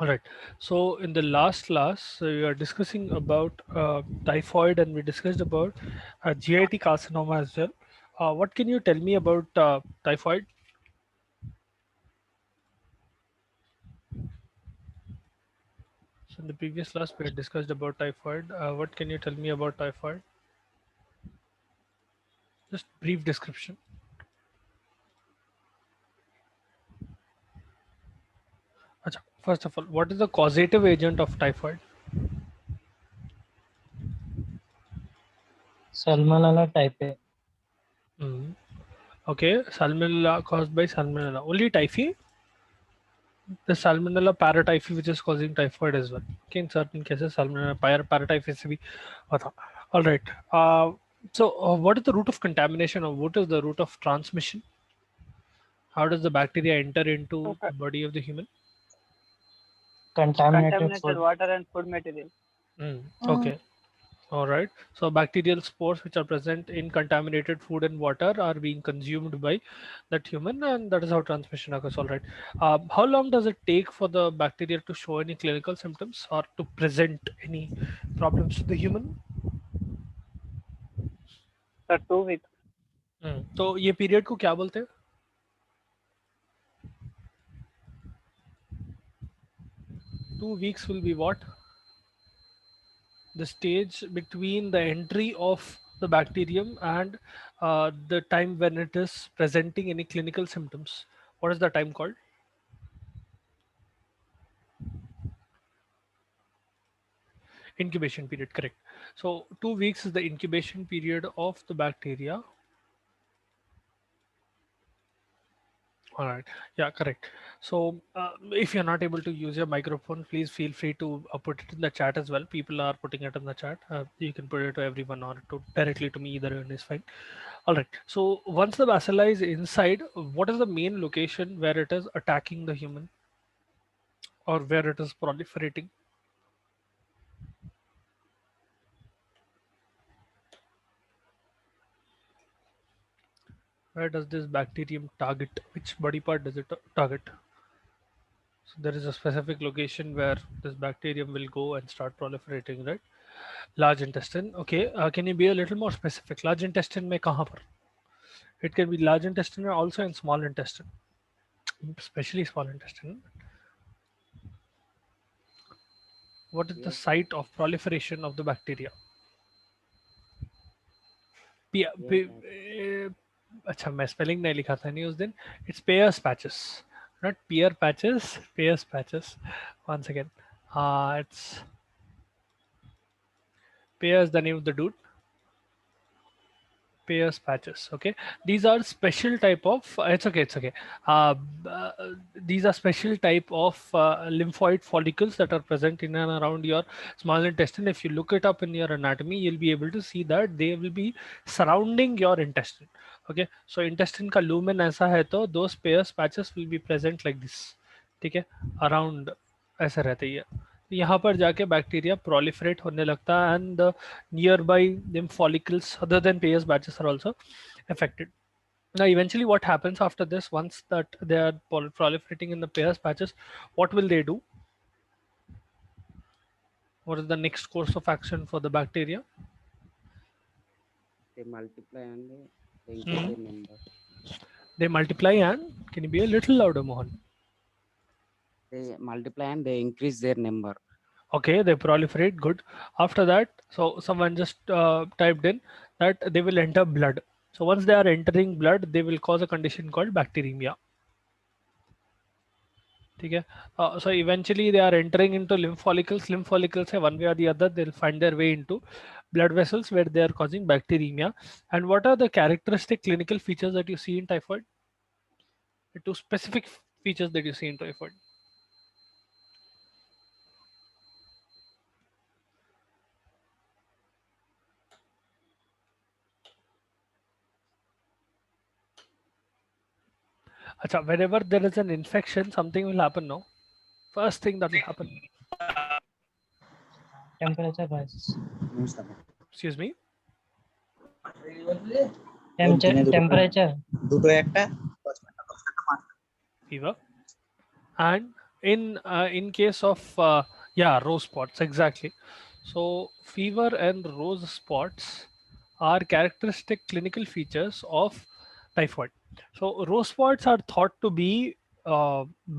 All right. So in the last class, we are discussing about typhoid, and we discussed about GIT carcinoma as well. What can you tell me about typhoid? So in the previous class, we had discussed about typhoid. What can you tell me about typhoid? Just brief description. Acha, first of all, what is the causative agent of typhoid? Salmonella type. Mhm. Okay, salmonella caused by salmonella. Only typhi? The salmonella paratyphi, which is causing typhoid as well. Okay, in certain cases, salmonella paratyphi se bhi hota. All right. What is the route of contamination, or what is the route of transmission? How does the bacteria enter into So the body of the human? Contaminated contaminated food. water and food material. Okay. All right. So bacterial spores which are present in contaminated food and water are being consumed by that human, and that is how transmission occurs. All right. How long does it take for the bacteria to show any clinical symptoms or to present any problems to the human? For 2 weeks. तो ये period को क्या बोलते हैं? 2 weeks will be what? The stage between the entry of the bacterium and the time when it is presenting any clinical symptoms. What is the time called? Incubation period, correct. So 2 weeks is the incubation period of the bacteria. All right. Yeah, correct. So if you're not able to use your microphone, please feel free to put it in the chat as well. People are putting it in the chat. You can put it to everyone or to directly to me, either one is fine. All right. So once the bacilli is inside, what is the main location where it is attacking the human or where it is proliferating? Where does this bacterium target? Which body part does it target? So there is a specific location where this bacterium will go and start proliferating, right? Large intestine. Okay. Can you be a little more specific? Large intestine में कहाँ पर? It can be large intestine or also in small intestine, especially small intestine. What is the site of proliferation of the bacteria? अच्छा मैं spelling नहीं लिखा था नहीं उस दिन. It's Peyer's patches, not Pierre patches. Peyer's patches. Once again, it's Peyer's the name of the dude. Peyer's patches. Okay, these are special type of. It's okay. Uh, uh, these are special type of lymphoid follicles that are present in and around your small intestine. If you look it up in your anatomy, you'll be able to see that they will be surrounding your intestine. Okay, so intestine का lumen ऐसा है तो those Peyer's patches will be present like this. ठीक है, around ऐसा रहता ही है. यहाँ पर जाके बैक्टीरिया proliferate होने लगता है, and the nearby lymph follicles other than Peyer's patches are also affected. Now, eventually, what happens after this, once that they are proliferating in the Peyer's patches, what will they do? What is the next course of action for the bacteria? They multiply and they increase Mhm. their number. They multiply, and can you be a little louder, Mohan? They multiply and they increase their number. Okay, they proliferate. Good. After that, so someone just typed in that they will enter blood. So once they are entering blood, they will cause a condition called bacteremia. Okay. So eventually they are entering into lymph follicles. Lymph follicles, one way or the other, they'll find their way into blood vessels where they are causing bacteremia. And what are the characteristic clinical features that you see in typhoid? The two specific features that you see in typhoid. Acha, whenever there is an infection, something will happen, no? First thing that will happen. Temperature rises. Excuse me. Temperature দুটো একটা fever. And in case of rose spots, exactly. So fever and rose spots are characteristic clinical features of typhoid. So rose spots are thought to be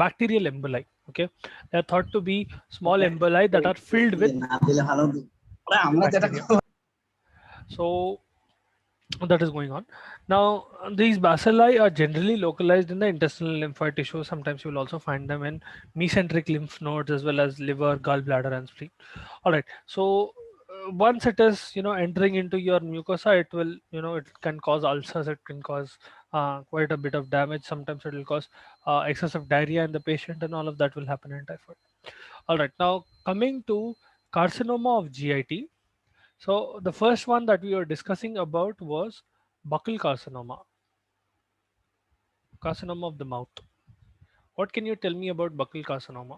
bacterial emboli. Okay, they are thought to be small emboli that are filled with bacteria. So that is going on. Now, these bacilli are generally localized in the intestinal lymphoid tissue. Sometimes you will also find them in mesenteric lymph nodes as well as liver, gallbladder, and spleen. All right. So once it is, entering into your mucosa, it will, it can cause ulcers. It can cause quite a bit of damage. Sometimes it will cause excessive diarrhea in the patient, and all of that will happen in typhoid. All right. Now, coming to carcinoma of GIT. So the first one that we were discussing about was buccal carcinoma, carcinoma of the mouth. What can you tell me about buccal carcinoma?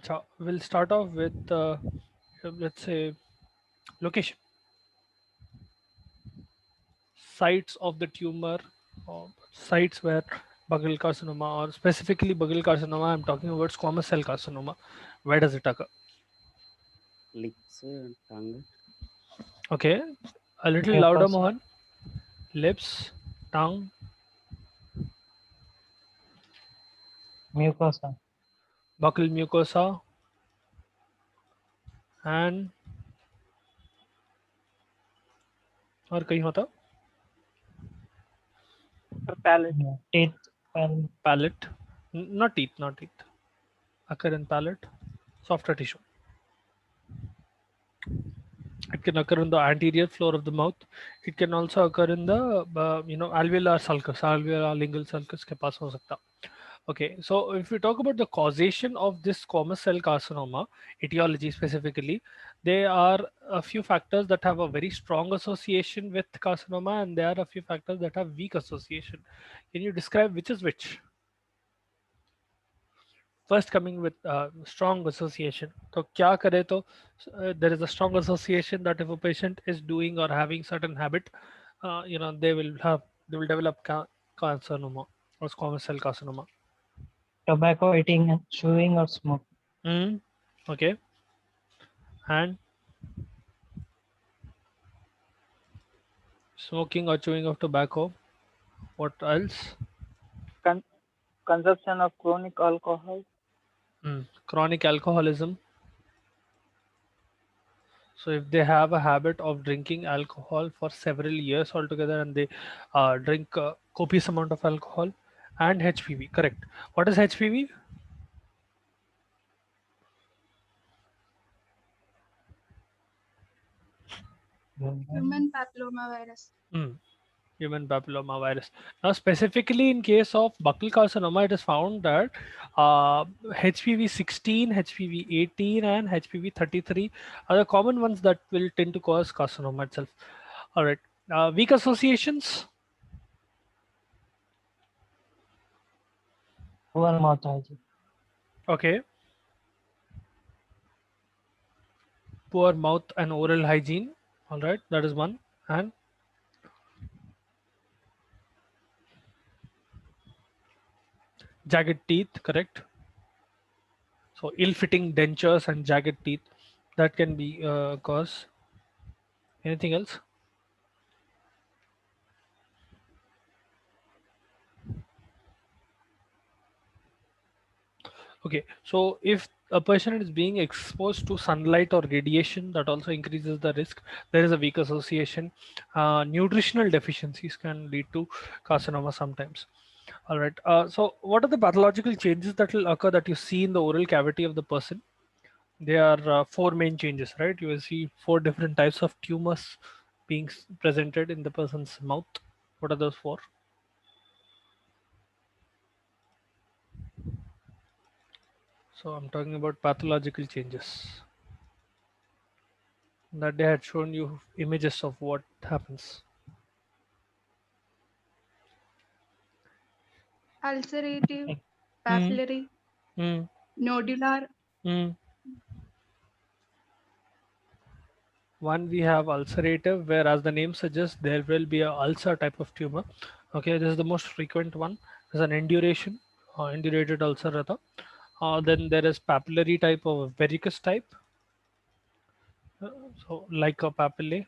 So we'll start off with, let's say, location, sites of the tumor, or sites where buccal carcinoma, or specifically buccal carcinoma, I'm talking about squamous cell carcinoma. Where does it occur? lips and tongue. Okay, a little louder, Mohan. Lips, tongue, mucosa, buccal mucosa, and और कहीं होता palate. teeth, palate, not teeth, not teeth, occur in palate, softer tissue. It can occur in the anterior floor of the mouth. It can also occur in the alveolar sulcus, alveolar lingual sulcus के पास हो सकता. Okay, so if we talk about the causation of this squamous cell carcinoma, etiology specifically, there are a few factors that have a very strong association with carcinoma, and there are a few factors that have weak association. Can you describe which is which? First, coming with strong association. So kya kare to, there is a strong association that if a patient is doing or having certain habit, they will develop carcinoma or squamous cell carcinoma. tobacco, eating, chewing, or smoke. Okay, and smoking or chewing of tobacco. What else? Consumption of chronic alcohol. Chronic alcoholism. So if they have a habit of drinking alcohol for several years altogether, and they drink copious amount of alcohol, and HPV, correct. What is HPV? Human papilloma virus. Human papilloma virus. Now, specifically in case of buccal carcinoma, it is found that HPV 16, HPV 18, and HPV 33 are the common ones that will tend to cause carcinoma itself. All right. Weak associations. Poor mouth hygiene. Okay. Poor mouth and oral hygiene. All right. That is one. And jagged teeth, correct. So ill-fitting dentures and jagged teeth, that can be cause. Anything else? Okay, so if a person is being exposed to sunlight or radiation, that also increases the risk. There is a weak association. Nutritional deficiencies can lead to carcinoma sometimes. All right. So what are the pathological changes that will occur that you see in the oral cavity of the person? There are four main changes, right? You will see four different types of tumors being presented in the person's mouth. What are those four? So I'm talking about pathological changes. That they had shown you images of what happens. Ulcerative, papillary, Mm, nodular, mm. One we have ulcerative, where as the name suggests, there will be a ulcer type of tumor. Okay, this is the most frequent one. There's an induration, indurated ulcer rather. Then there is papillary type of verrucous type. So like a papillae,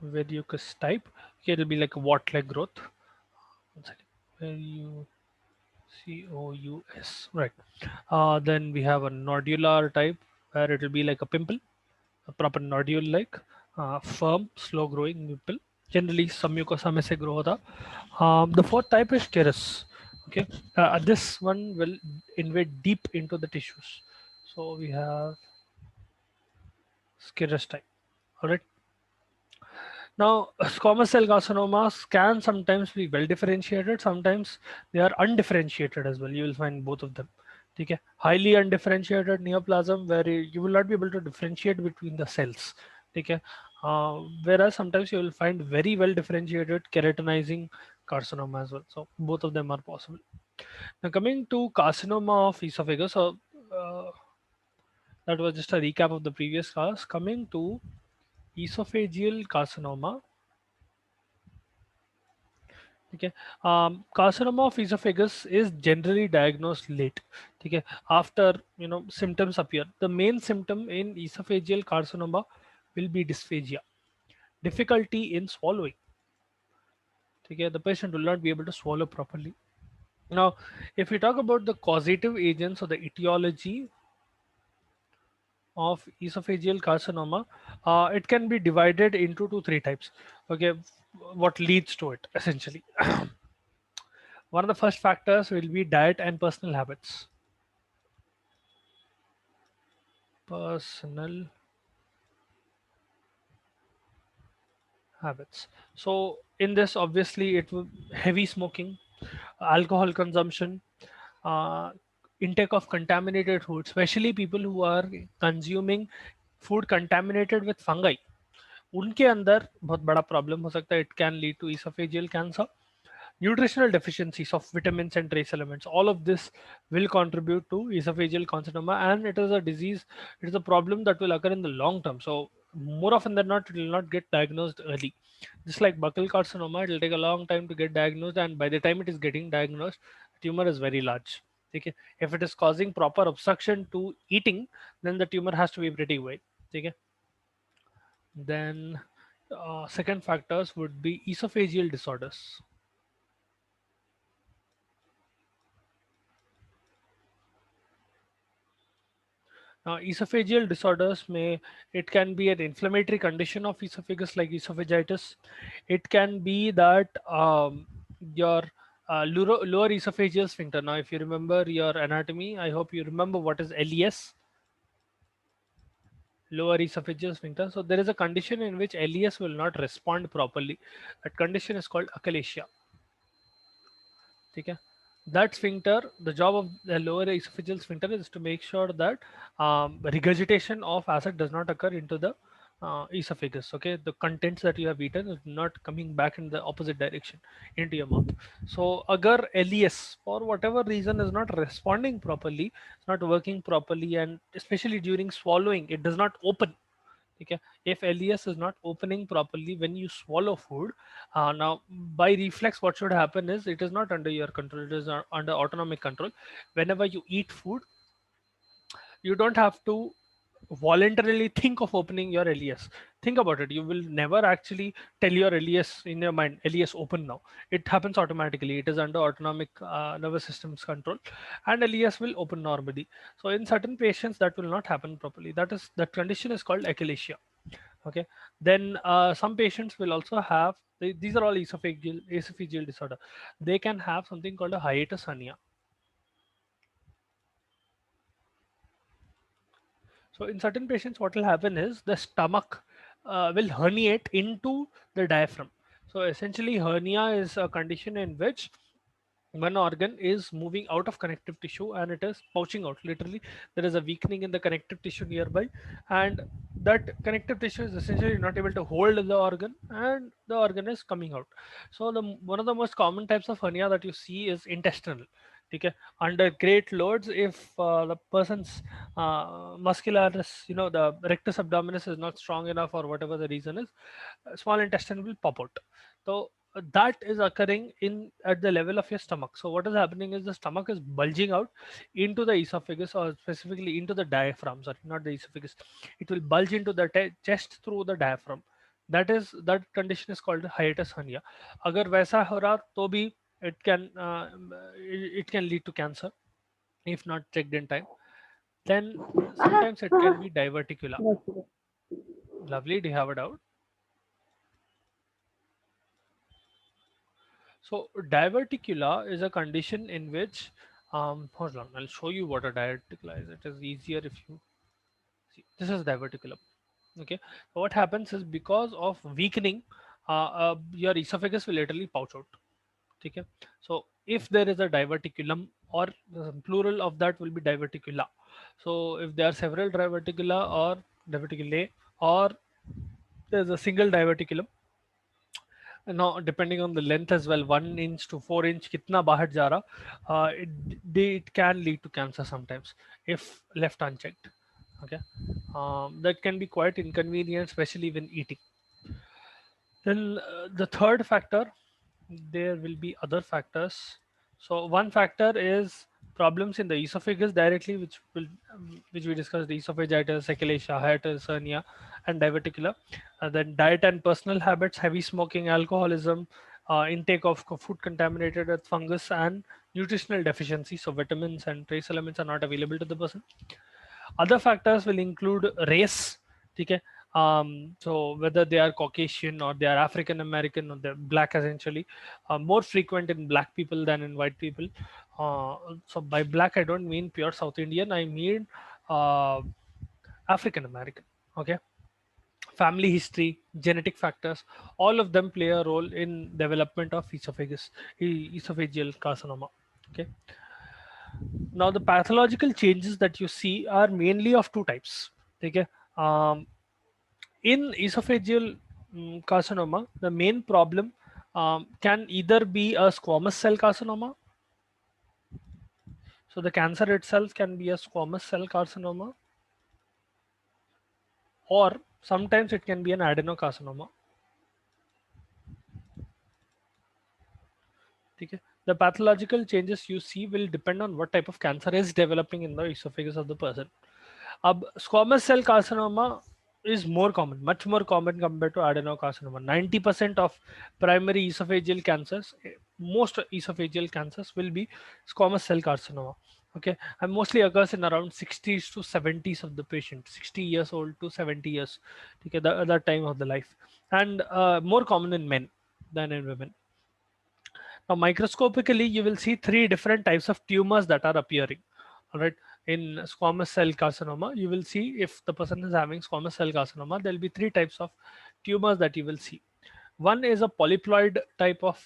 verrucous type. Okay, it'll be like a wart-like growth. One second. Verrucous, right. Then we have a nodular type where it will be like a pimple, a proper nodule-like, firm, slow-growing pimple. Generally, some mucosa में से grow होता. The fourth type is Kerus. Okay, this one will invade deep into the tissues. So we have Kerus type. All right. Now, squamous cell carcinomas can sometimes be well differentiated, sometimes they are undifferentiated as well. You will find both of them. Okay. Highly undifferentiated neoplasm, where you will not be able to differentiate between the cells. Okay. Whereas sometimes you will find very well differentiated keratinizing carcinoma as well. So both of them are possible. Now coming to carcinoma of esophagus, so that was just a recap of the previous class. Coming to esophageal carcinoma. Okay, carcinoma of esophagus is generally diagnosed late. Okay, after symptoms appear. The main symptom in esophageal carcinoma will be dysphagia, difficulty in swallowing. Okay, the patient will not be able to swallow properly. Now, if we talk about the causative agents or the etiology of esophageal carcinoma, it can be divided into three types. Okay, what leads to it essentially. One of the first factors will be diet and personal habits. Personal habits. So in this, obviously, it will heavy smoking, alcohol consumption, uh, intake of contaminated food, especially people who are consuming food contaminated with fungi. उनके अंदर बहुत बड़ा problem हो सकता है. It can lead to esophageal cancer. Nutritional deficiencies of vitamins and trace elements, all of this will contribute to esophageal carcinoma, and it is a disease, it is a problem that will occur in the long term. So more often than not, it will not get diagnosed early. Just like buccal carcinoma, it will take a long time to get diagnosed, and by the time it is getting diagnosed, the tumor is very large. Okay, if it is causing proper obstruction to eating, then the tumor has to be pretty wide. Okay, then second factors would be esophageal disorders. Esophageal disorders it can be an inflammatory condition of esophagus like esophagitis. It can be that your lower esophageal sphincter. Now, if you remember your anatomy, I hope you remember what is LES, lower esophageal sphincter. So there is a condition in which LES will not respond properly. That condition is called achalasia. Okay. That sphincter, the job of the lower esophageal sphincter is to make sure that regurgitation of acid does not occur into the esophagus. Okay, the contents that you have eaten is not coming back in the opposite direction into your mouth. So agar LES for whatever reason is not responding properly, it's not working properly, and especially during swallowing, it does not open. Okay, if LES is not opening properly when you swallow food, now by reflex, what should happen is it is not under your control, it is under autonomic control. Whenever you eat food, you don't have to voluntarily think of opening your LES. Think about it. You will never actually tell your LES in your mind, LES open now. It happens automatically. It is under autonomic nervous system's control, and LES will open normally. So in certain patients, that will not happen properly. That condition is called achalasia. Okay. Then some patients will also have, these are all esophageal disorder. They can have something called a hiatus hernia. So in certain patients, what will happen is the stomach will herniate into the diaphragm. So essentially, hernia is a condition in which one organ is moving out of connective tissue and it is pouching out. Literally, there is a weakening in the connective tissue nearby, and that connective tissue is essentially not able to hold the organ, and the organ is coming out. So one of the most common types of hernia that you see is intestinal. Okay, under great loads, if the person's muscularis, the rectus abdominis is not strong enough or whatever the reason is, small intestine will pop out. So that is occurring in at the level of your stomach. So what is happening is the stomach is bulging out into the esophagus, or specifically into the diaphragm. Sorry, not the esophagus. It will bulge into the chest through the diaphragm. That condition is called hiatus hernia. अगर वैसा हो रहा तो भी it can lead to cancer if not checked in time. Then sometimes it can be diverticula. Lovely. Do you have a doubt? So diverticula is a condition in which, hold on, I'll show you what a diverticula is. It is easier if you see. This is diverticulum. Okay. So what happens is because of weakening, your esophagus will literally pouch out. Okay. So if there is a diverticulum, or the plural of that will be diverticula. So if there are several diverticula or diverticulae, or there's a single diverticulum, now depending on the length as well, 1 inch to 4 inch kitna bahar ja raha, it can lead to cancer sometimes if left unchecked. Okay, that can be quite inconvenient, especially when eating. Then the third factor, there will be other factors. So one factor is problems in the esophagus directly, which we discussed: esophagitis, echalacia, hiatus hernia, and diverticula. Then diet and personal habits: heavy smoking, alcoholism, intake of food contaminated with fungus, and nutritional deficiency. So vitamins and trace elements are not available to the person. Other factors will include race. Okay. So whether they are Caucasian or they are African American or they're black, essentially, more frequent in black people than in white people. So by black, I don't mean pure South Indian. I mean uh, African American. Okay. Family history, genetic factors, all of them play a role in development of esophageal carcinoma. Okay. Now the pathological changes that you see are mainly of two types. Okay. Um, in esophageal carcinoma, the main problem can either be a squamous cell carcinoma. So the cancer itself can be a squamous cell carcinoma, or sometimes it can be an adenocarcinoma. Okay. The pathological changes you see will depend on what type of cancer is developing in the esophagus of the person. Squamous cell carcinoma is more common, much more common compared to adenocarcinoma. 90% of primary esophageal cancers, most esophageal cancers will be squamous cell carcinoma. Okay, and mostly occurs in around 60s to 70s of the patient, 60 years old to 70 years. Okay, that time of the life, and more common in men than in women. Now, microscopically, you will see three different types of tumors that are appearing. All right. In squamous cell carcinoma, you will see if the person is having squamous cell carcinoma, there will be three types of tumors that you will see. One is a polyploid type of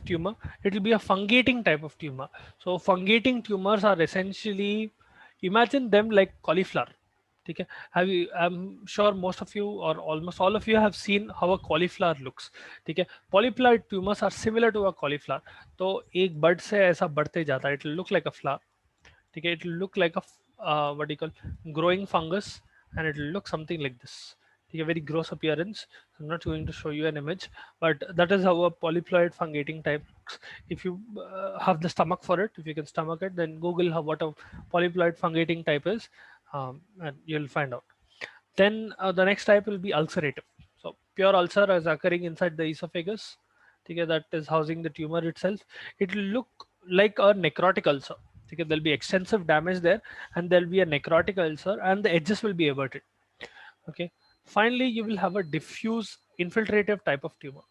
tumor. It will be a fungating type of tumor. So fungating tumors are essentially, imagine them like cauliflower. Okay. I'm sure most of you or almost all of you have seen how a cauliflower looks. Okay. Polyploid tumors are similar to a cauliflower. तो एक bud से ऐसा बढ़ते जाता है. It will look like a flower. Okay. It will look like a what do you call, growing fungus, and it will look something like this. Okay, very gross appearance. I'm not going to show you an image, but that is how a polyploid fungating type looks. If you have the stomach for it, if you can stomach it, then Google what a polyploid fungating type is, and you'll find out. Then the next type will be ulcerative. So pure ulcer is occurring inside the esophagus. Okay, that is housing the tumor itself. It will look like a necrotic ulcer. Okay, there'll be extensive damage there, and there'll be a necrotic ulcer, and the edges will be everted. Okay. Finally, you will have a diffuse infiltrative type of tumor.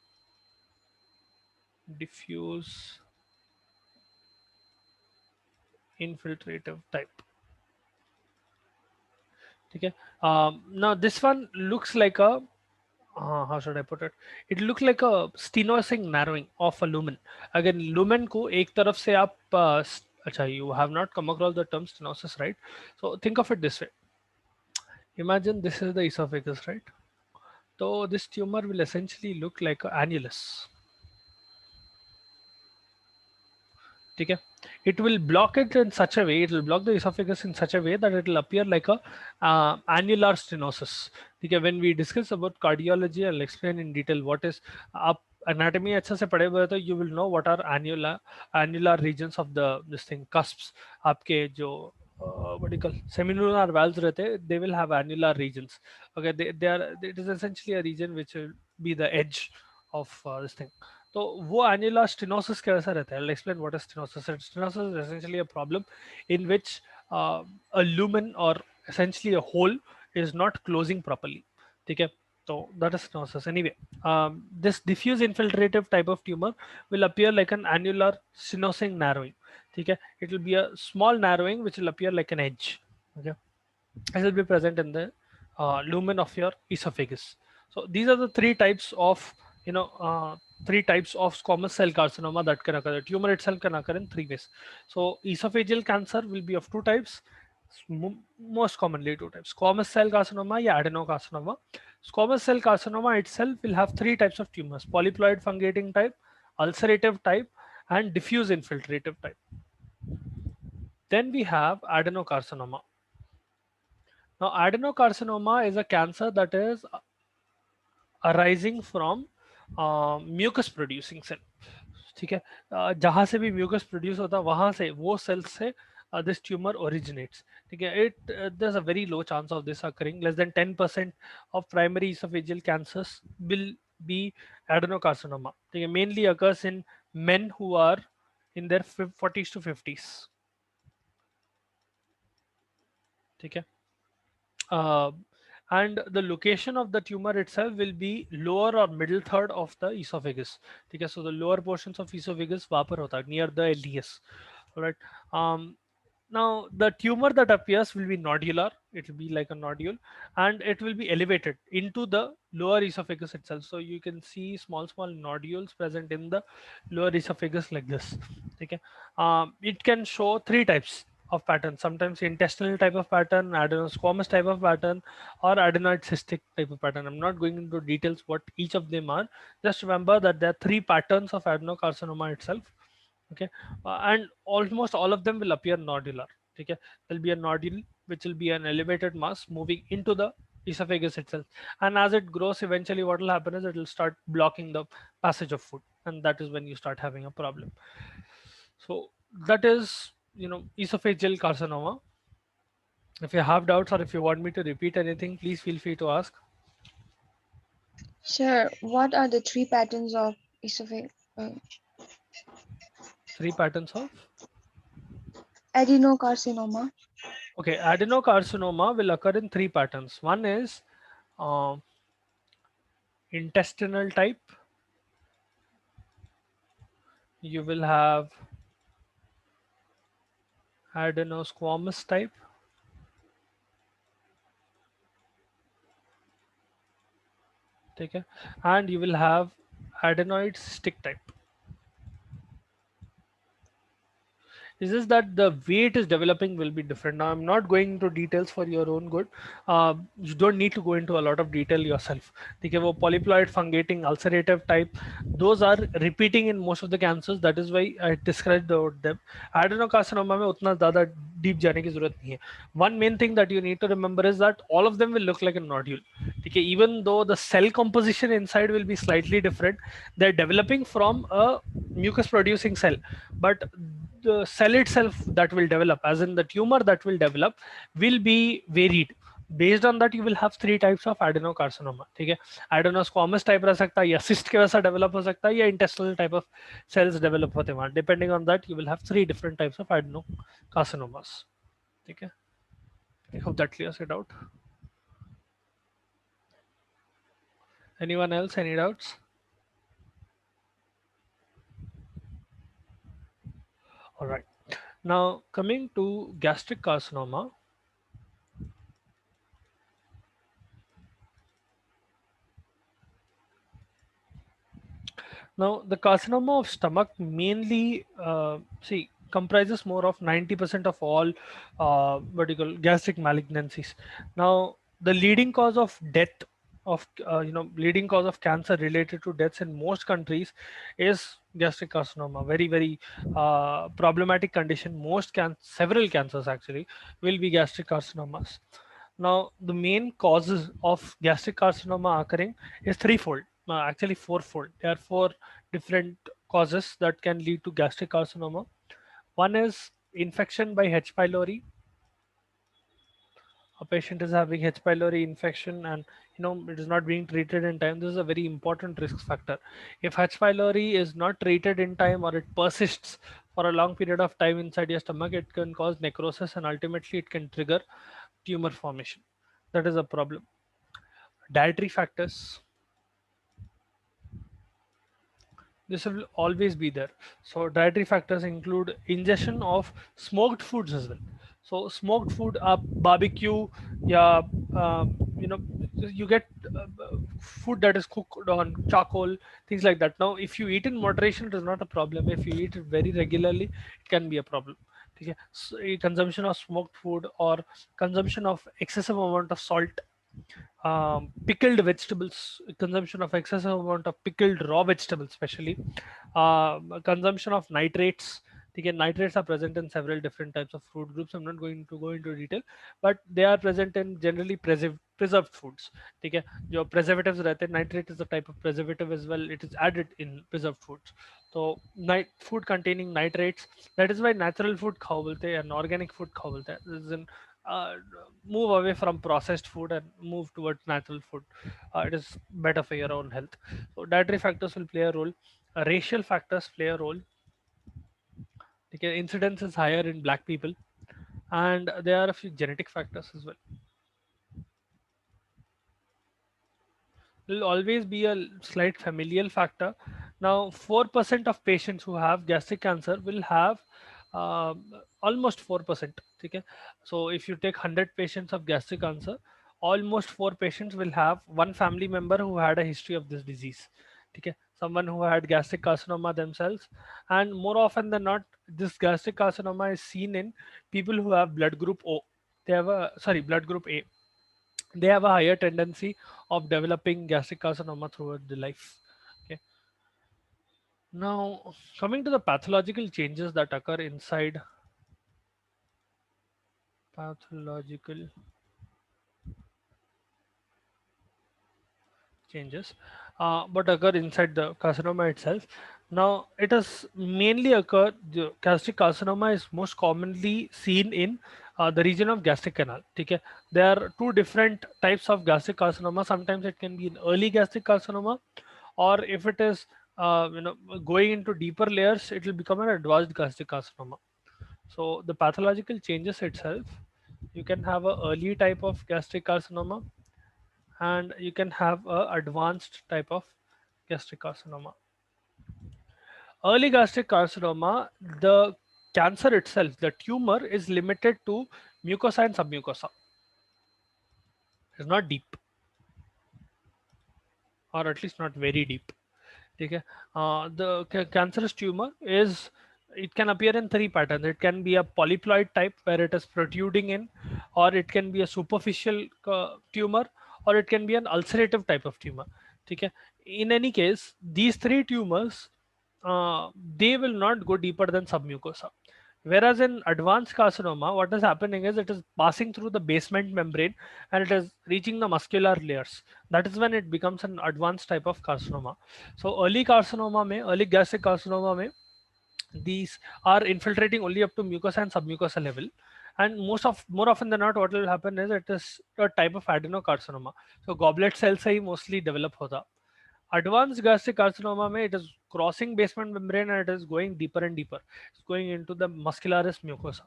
Diffuse infiltrative type. Okay. Now this one looks like a how should I put it? It looks like a stenosing narrowing of a lumen. Again, lumen को एक तरफ से आप अच्छा, you have not come across the term stenosis, right? So think of it this way. Imagine this is the esophagus, right? So this tumor will essentially look like an annulus. ठीक है, it will block it in such a way, it will block the esophagus in such a way that it will appear like a annular stenosis. ठीक है, when we discuss about cardiology, I'll explain in detail what is, आप anatomy अच्छे से पढ़े हुए तो you will know what are annular regions of the this thing, cusps. आपके जो what do you call semilunar valves रहते हैं, they will have annular regions. Okay, they are, it is essentially a region which will be the edge of this thing. तो वो annular stenosis कैसा रहता है? I'll explain what is stenosis. Stenosis is essentially a problem in which a lumen or essentially a hole is not closing properly. ठीक है, so that is stenosis. Anyway, this diffuse infiltrative type of tumor will appear like an annular stenosing narrowing. ठीक है, it will be a small narrowing which will appear like an edge. Okay, it will be present in the lumen of your esophagus. So these are the three types of, you know, three types of squamous cell carcinoma that can occur. The tumor itself can occur in three ways. So esophageal cancer will be of two types, most commonly two types: squamous cell carcinoma या adenocarcinoma. Squamous cell carcinoma itself will have three types of tumors: polyploid fungating type, ulcerative type, and diffuse infiltrative type. Then we have adenocarcinoma. Now, adenocarcinoma is a cancer that is arising from mucus producing cell. ठीक है, जहां से भी mucus produce होता है वहां से, वो cells से this tumor originates. ठीक है, there's a very low chance of this occurring. Less than 10% of primary esophageal cancers will be adenocarcinoma. ठीक है, mainly occurs in men who are in their 40s to 50s. ठीक है, and the location of the tumor itself will be lower or middle third of the esophagus. ठीक है, so the lower portions of esophagus वहाँ पर होता है, near the LDS. All right. Now the tumor that appears will be nodular. It will be like a nodule, and it will be elevated into the lower esophagus itself. So you can see small nodules present in the lower esophagus like this. Okay. It can show three types of pattern: sometimes intestinal type of pattern, adenosquamous type of pattern, or adenoid cystic type of pattern. I'm not going into details what each of them are. Just remember that there are three patterns of adenocarcinoma itself. Okay, and almost all of them will appear nodular. Okay, there'll be a nodule which will be an elevated mass moving into the esophagus itself, and as it grows, eventually what will happen is it will start blocking the passage of food, and that is when you start having a problem. So that is, you know, esophageal carcinoma. If you have doubts or if you want me to repeat anything, please feel free to ask. Sir, what are the three patterns of esophageal? Three patterns of Adenocarcinoma. Okay, adenocarcinoma will occur in three patterns. One is intestinal type. You will have adenosquamous type. Okay, and you will have adenoid cystic type. Is this that the way it is developing will be different? Now, I'm not going into details for your own good. You don't need to go into a lot of detail yourself. Okay, वो polyploid fungating ulcerative type, those are repeating in most of the cancers. That is why I described them. Adenocarcinoma में उतना ज़्यादा deep जाने की ज़रूरत नहीं है. One main thing that you need to remember is that all of them will look like a nodule. Okay, even though the cell composition inside will be slightly different, they're developing from a mucus producing cell, but the cell itself that will develop, as in the tumor that will develop, will be varied. Based on that, you will have three types of adenocarcinoma. ठीक है, adenosquamous type रह सकता है, या cyst के वैसा develop हो सकता है, या intestinal type of cells develop होते हैं. Depending on that, you will have three different types of adenocarcinomas. ठीक है, I hope that clears it out. Anyone else? Any doubts? All right. Now coming to gastric carcinoma. Now the carcinoma of stomach mainly comprises more of 90% of all gastric malignancies. Now the leading cause of death of leading cause of cancer related to deaths in most countries is gastric carcinoma. Very problematic condition. Several cancers actually will be gastric carcinomas. Now the main causes of gastric carcinoma occurring is threefold, actually fourfold. There are four different causes that can lead to gastric carcinoma. One is infection by H. pylori. A patient is having H. pylori infection and it is not being treated in time. This is a very important risk factor. If H. pylori is not treated in time or it persists for a long period of time inside your stomach, it can cause necrosis and ultimately it can trigger tumor formation. That is a problem. Dietary factors, this will always be there. So dietary factors include ingestion of smoked foods as well. So smoked food, barbecue, yeah, you know, you get food that is cooked on charcoal, things like that. Now, if you eat in moderation, it is not a problem. If you eat it very regularly, it can be a problem. Okay, so consumption of smoked food or consumption of excessive amount of salt, pickled vegetables, consumption of excessive amount of pickled raw vegetables, especially consumption of nitrates. Again, nitrates are present in several different types of fruit groups. I'm not going to go into detail, but they are present in generally preserved foods. Okay, जो preservatives रहते हैं, nitrate is a type of preservative as well. It is added in preserved foods. So food containing nitrates. That is why natural food खाओ बोलते हैं and organic food खाओ बोलते हैं. This is an uh, move away from processed food and move towards natural food. It is better for your own health. So dietary factors will play a role. Racial factors play a role. Okay, incidence is higher in black people, and there are a few genetic factors as well. Will always be a slight familial factor. Now, 4% of patients who have gastric cancer will have almost 4%. Okay, so if you take 100 patients of gastric cancer, almost 4 patients will have one family member who had a history of this disease. Okay, someone who had gastric carcinoma themselves, and more often than not, this gastric carcinoma is seen in people who have blood group O. They have a blood group A. They have a higher tendency of developing gastric carcinoma throughout the life. Okay. Now, coming to the pathological changes that occur inside pathological changes, but occur inside the carcinoma itself. Now, it has mainly occurred. The gastric carcinoma is most commonly seen in the region of gastric canal. Okay, there are two different types of gastric carcinoma. Sometimes it can be an early gastric carcinoma, or if it is going into deeper layers, it will become an advanced gastric carcinoma. So the pathological changes itself, you can have a early type of gastric carcinoma, and you can have a advanced type of gastric carcinoma. Early gastric carcinoma, the cancer itself, the tumor is limited to mucosa and submucosa. It's not deep, or at least not very deep. Okay. The cancerous tumor is, it can appear in three patterns. It can be a polyploid type where it is protruding in, or it can be a superficial tumor, or it can be an ulcerative type of tumor. Okay. In any case, these three tumors, they will not go deeper than submucosa. Whereas in advanced carcinoma, what is happening is it is passing through the basement membrane and it is reaching the muscular layers. That is when it becomes an advanced type of carcinoma. So early gastric carcinoma, these are infiltrating only up to mucosa and submucosa level. And more often than not, what will happen is it is a type of adenocarcinoma. So goblet cells से ही mostly develop होता. Advanced gastric carcinoma it is crossing basement membrane and it is going deeper and deeper. It's going into the muscularis mucosa.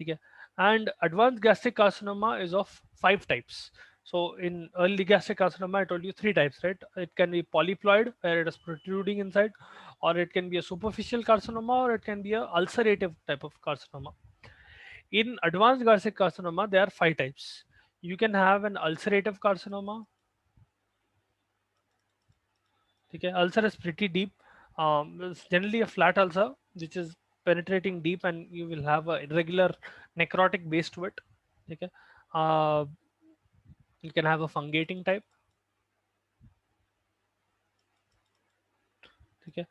Okay. And advanced gastric carcinoma is of 5 types. So in early gastric carcinoma, I told you 3 types, right? It can be polyploid, where it is protruding inside, or it can be a superficial carcinoma, or it can be a ulcerative type of carcinoma. In advanced gastric carcinoma, there are 5 types. You can have an ulcerative carcinoma. Okay, ulcer is pretty deep. It's generally a flat ulcer which is penetrating deep, and you will have a irregular necrotic base to it. Okay, you can have a fungating type. Okay.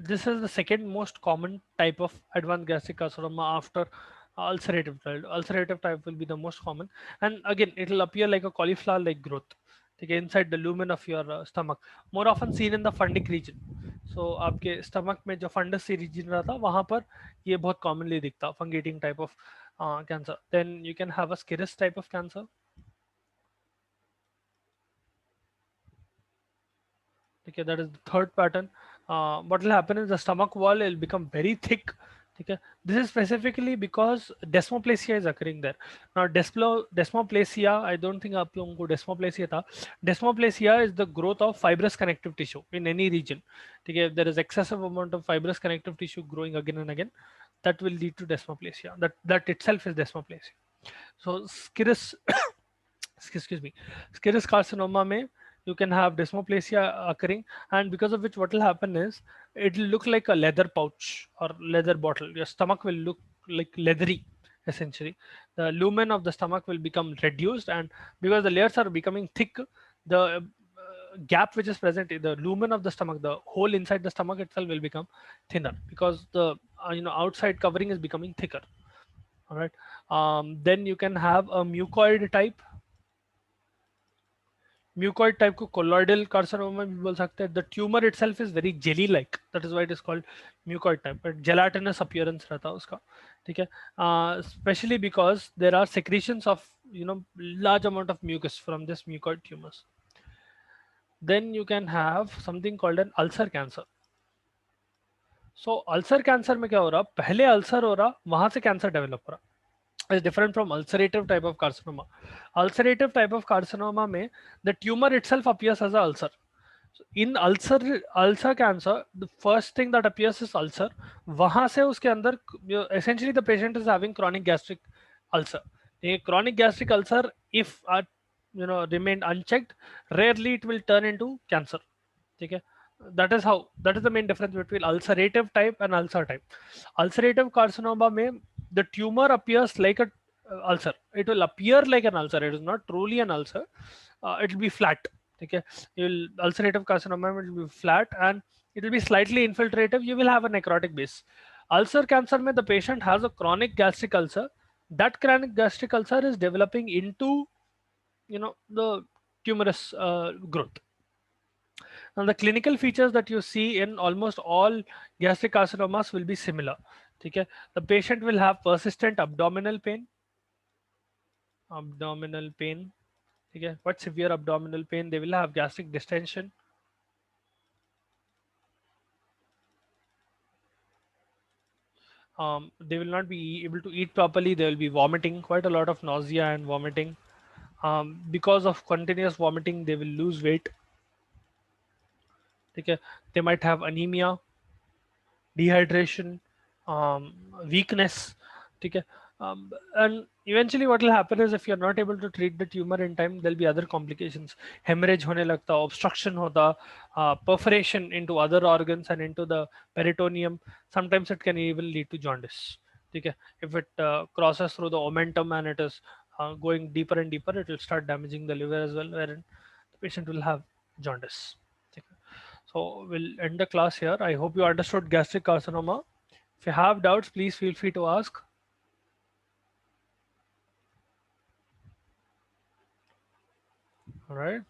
This is the second most common type of advanced gastric carcinoma after ulcerative type. Ulcerative type will be the most common, and again it will appear like a cauliflower-like growth, okay, inside the lumen of your stomach, more often seen in the fundic region. So आपके stomach में जो fundus से region रहता वहाँ पर ये बहुत commonly दिखता fungating type of cancer. Then you can have a Scaris type of cancer. Okay, that is the third pattern. What will happen is the stomach wall will become very thick. Okay, this is specifically because desmoplasia is occurring there. Now, desmoplasia, I don't think आप लोगों को desmoplasia था. Desmoplasia is the growth of fibrous connective tissue in any region. Okay, if there is excessive amount of fibrous connective tissue growing again and again, that will lead to desmoplasia. That itself is desmoplasia. So, Scaris, excuse me, Scaris carcinoma में you can have desmoplasia occurring, and because of which what will happen is it will look like a leather pouch or leather bottle. Your stomach will look like leathery essentially. The lumen of the stomach will become reduced, and because the layers are becoming thick, the gap which is present in the lumen of the stomach, the hole inside the stomach itself will become thinner because the outside covering is becoming thicker. All right. Then you can have a mucoid type. Mucoid type को colloidal carcinoma भी बोल सकते हैं. The tumor itself is very jelly like, that is why it is called mucoid type, but gelatinous appearance रहता है उसका, ठीक है. Especially because there are secretions of large amount of mucus from this mucoid tumors. Then you can have something called an ulcer cancer. So ulcer cancer में क्या हो रहा, पहले ulcer हो रहा, वहां से cancer develop हो रहा, is different from ulcerative type of carcinoma. Ulcerative type of carcinoma में the tumor itself appears as an ulcer. So in ulcer cancer, the first thing that appears is ulcer. वहां से उसके अंदर essentially the patient is having chronic gastric ulcer. A chronic gastric ulcer, if remained unchecked, rarely it will turn into cancer. Okay. That is the main difference between ulcerative type and ulcer type. Ulcerative carcinoma में the tumor appears like a ulcer. It will appear like an ulcer. It is not truly an ulcer. It will be flat. Okay, ulcerative carcinoma will be flat and it will be slightly infiltrative. You will have a necrotic base. Ulcer cancer में the patient has a chronic gastric ulcer. That chronic gastric ulcer is developing into the tumorous growth. Now the clinical features that you see in almost all gastric carcinomas will be similar. Okay, the patient will have persistent abdominal pain. Okay, quite severe abdominal pain. They will have gastric distension. They will not be able to eat properly. They will be vomiting, quite a lot of nausea and vomiting. Because of continuous vomiting, they will lose weight. Okay, they might have anemia, dehydration, weakness. Okay. And eventually what will happen is if you're not able to treat the tumor in time, there'll be other complications. Hemorrhage hone lagta, obstruction hota, perforation into other organs and into the peritoneum. Sometimes it can even lead to jaundice. Okay. If it crosses through the omentum and it is going deeper and deeper, it will start damaging the liver as well, wherein the patient will have jaundice. Okay. So we'll end the class here. I hope you understood gastric carcinoma. If you have doubts, please feel free to ask. All right.